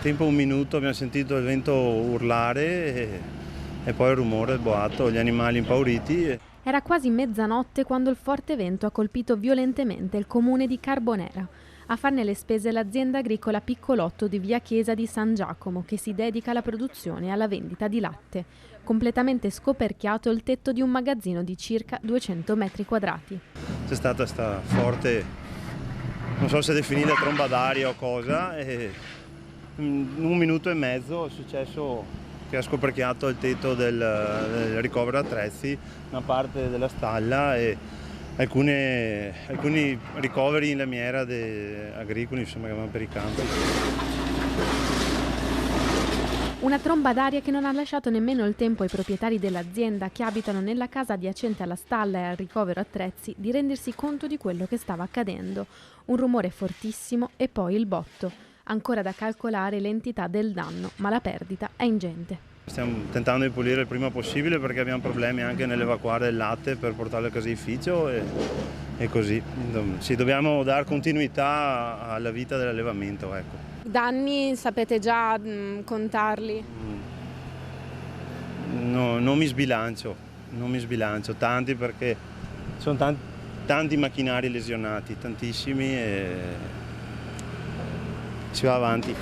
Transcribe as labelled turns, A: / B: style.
A: tempo un minuto abbiamo sentito il vento urlare e poi il rumore, il boato, gli animali impauriti.
B: Era quasi mezzanotte quando il forte vento ha colpito violentemente il comune di Carbonera. A farne le spese l'azienda agricola Piccolotto di via Chiesa di San Giacomo, che si dedica alla produzione e alla vendita di latte. Completamente scoperchiato il tetto di un magazzino di circa 200 metri quadrati.
A: C'è stata questa forte, non so se definire tromba d'aria o cosa, e in un minuto e mezzo è successo che ha scoperchiato il tetto del ricovero attrezzi, una parte della stalla e alcuni ricoveri in lamiera agricoli, insomma, che vanno per i campi.
B: Una tromba d'aria che non ha lasciato nemmeno il tempo ai proprietari dell'azienda, che abitano nella casa adiacente alla stalla e al ricovero attrezzi, di rendersi conto di quello che stava accadendo. Un rumore fortissimo e poi il botto. Ancora da calcolare l'entità del danno, ma la perdita è ingente.
A: Stiamo tentando di pulire il prima possibile perché abbiamo problemi anche nell'evacuare il latte per portarlo a caseificio e così. Sì, dobbiamo dare continuità alla vita dell'allevamento, ecco.
B: Danni sapete già contarli?
A: No, non mi sbilancio, tanti perché sono tanti macchinari lesionati, tantissimi, e si va avanti.